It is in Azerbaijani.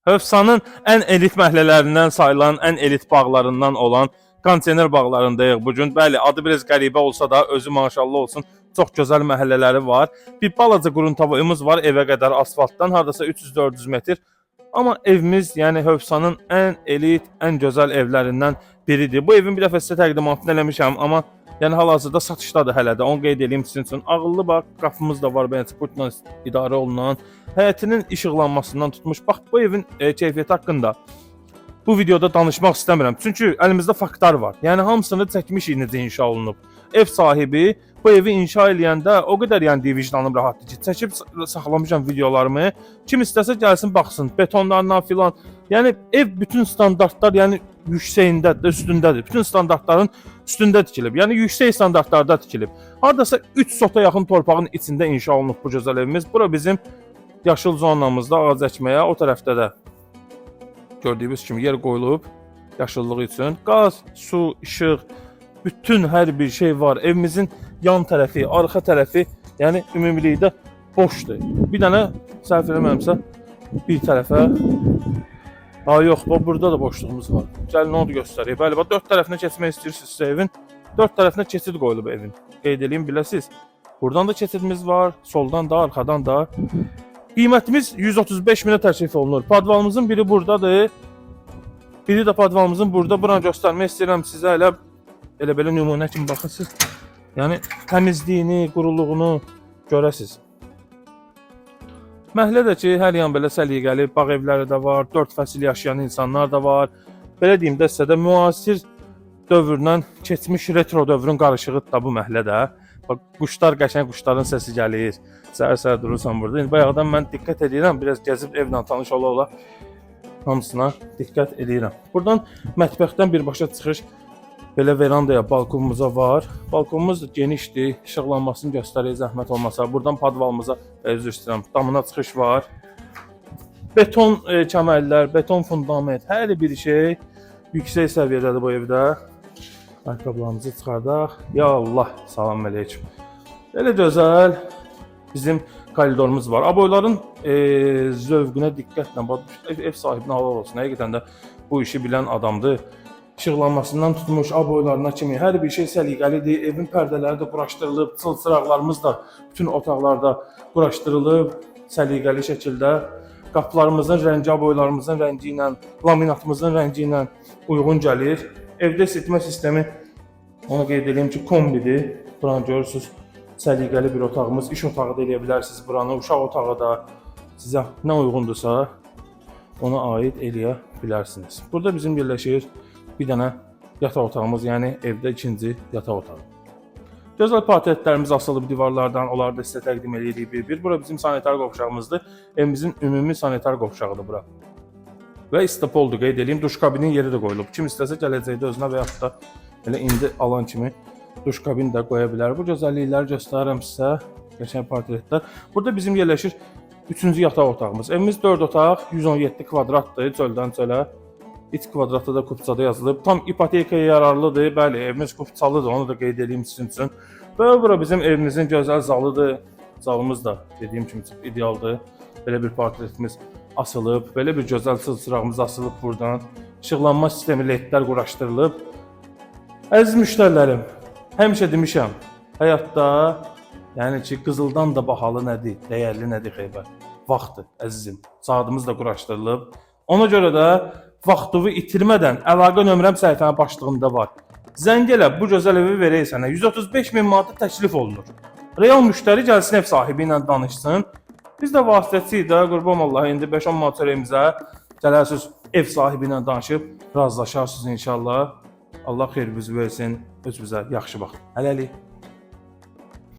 Hövsanın ən elit məhəllələrindən sayılan, ən elit bağlarından olan konteyner bağlarındayıq bu gün. Bəli, adı biraz qəribə olsa da, özü maşallah olsun, çox gözəl məhəllələri var. Bir balaca quruntavayımız var evə qədər asfaltdan, hardasa 300-400 metr. Amma evimiz, yəni Hövsanın ən elit, ən gözəl evlərindən biridir. Bu evin bir dəfə sizə təqdimatını eləmişəm, amma yəni hal-hazırda satışdadır hələ də. Onu qeyd edeyim sizin üçün. Ağıllı bax, qapımız da var, bəlkə Putinlə idarə olunan. Həyətinin işıqlanmasından tutmuş. Bax, bu evin keyfiyyəti haqqında bu videoda danışmaq istəmirəm. Çünki əlimizdə faktlar var. Yəni hamısını çəkmişik necə inşa olunub. Ev sahibi bu evi inşa eləyəndə o qədər yəni vicdanım rahatdır ki, çəkib saxlamışam videolarımı. Kim istəsə gəlsin baxsın. Betonlarından filan. Yəni ev bütün standartlar, yəni yüksəyindədir, üstündədir. Bütün standartların üstündə tikilib. Yəni yüksək standartlarda tikilib. Hardasa 3 sota yaxın torpağın içində inşa olunub bu gözəl evimiz. Bura bizim yaşıl zonamızda ağac əkməyə, o tərəfdə də gördüyünüz kimi yer qoyulub yaşıllıq üçün. Qaz, su, işıq, bütün hər bir şey var. Evimizin yan tərəfi, arxa tərəfi, yəni ümumilikdə boşdur. Bir dənə səhv eləmirəmsə bir tərəfə yox, burada da boşluğumuz var. Gəlin onu da göstəreyim. Bəli, bax 4 tərəfinə keçmək istəyirsinizsə evin, 4 tərəfinə keçid qoyulub evin. Qeyd edeyim, biləsiniz. Buradan da keçidimiz var, soldan da, arxadan da. Qiymətimiz 135 minə təklif olunur. Padvalımızın biri buradadır. Biri də padvalımızın burada. Buranı göstərmək istəyirəm sizə, elə belə nümunə kimi baxırsınız. Yəni təmizliyini, quruluğunu görəsiniz. Məhəllədəki hər yan belə səliqəli bağ evləri də var, 4 fəsil yaşayan insanlar da var. Belə deyim də sizə də müasir dövrdən keçmiş retro dövrün qarışığıdır da bu məhəllədə. Bax, quşlar, qəşəng quşların səsi gəlir. Səhər-səhər durursan burada. İndi bayaqdan mən diqqət edirəm, biraz gəzib evlə tanış ola-ola hamısına diqqət edirəm. Buradan mətbəxdən birbaşa çıxış belə verandaya, balkonumuza var. Balkonumuz genişdir, işıqlanmasını göstərir, zəhmət olmasa. Buradan padvalımıza, üzr istəyirəm, damına çıxış var. Beton kəmərlər, beton fundament, hər bir şey yüksək səviyyədədir bu evdə. Ayaqqabılarımızı çıxardaq. Ya Allah, salam əleykum. Belə gözəl bizim koridorumuz var. Aboyların zövqünə diqqətlə bax, ev sahibinə halal olsun. Həqiqətən də bu işi bilən adamdır. İşıqlanmasından tutmuş aboylarına kimi hər bir şey səliqəlidir. Evin pərdələri də quraşdırılıb, çılçıraqlarımız da bütün otaqlarda quraşdırılıb səliqəli şəkildə. Qapılarımızın rəngi aboylarımızın rəngi ilə, laminatımızın rəngi ilə uyğun gəlir. Evdə isitmə sistemi, onu qeyd edeyim ki, kombidir. Buranı görürsünüz, səliqəli bir otağımız. İş otağı da eləyə bilərsiniz buranı, uşaq otağı da sizə nə uyğundursa ona aid eləyə bilərsiniz. Burada bizim yerləşir bir dənə yataq otağımız, yəni evdə ikinci yataq otağı. Gözəl portretlərimiz asılıb divarlardan, onları da sizə təqdim edirik bir-bir. Bura bizim sanitar qovşağımızdır. Evimizin ümumi sanitar qovşağıdır bura. Və istopoldur, qeyd edeyim, duş kabinin yeri də qoyulub. Kim istəsə gələcəkdə özünə və yaxud da elə indi alan kimi duş kabini də qoya bilər. Bu gözəllikləri göstərirəm sizə, qəşəng portretlər. Burada bizim yerləşir 3-cü yataq otağımız. Evimiz 4 otaq, 117 kvadratdır, çöldən çölə. İç kvadratda da kupçada yazılıb. Tam ipotekaya yararlıdır. Bəli, evimiz kupçalıdır, onu da qeyd edeyim sizin üçün. Və bura bizim evimizin gözəl zalıdır. Zalımız da dediyim kimi çox idealdır. Belə bir portretimiz asılıb, belə bir gözəl çılçırağımız asılıb buradan. İşıqlanma sistemi ledlər quraşdırılıb. Əziz müştərilərim, həmişə demişəm, həyatda yəni ki, qızıldan da bahalı nədir, dəyərli nədir xeybər? Vaxtdır, əzizim. Saatımız da quraşdırılıb. Ona görə də vaxtını itirmədən əlaqə nömrəm səhifənin başlığında var. Zəng elə, bu gözəl evi verək sənə. 135 min manat təklif olunur. Real müştəri gəlsin ev sahibi ilə danışsın. Biz də vasitəsiyik də, qurban Allah, indi 5-10 manat çörəyimizə gələrsiniz, ev sahibi ilə danışıb, razılaşarsınız inşallah. Allah xeyrinizi versin, özünüzə yaxşı baxın. Hələlik.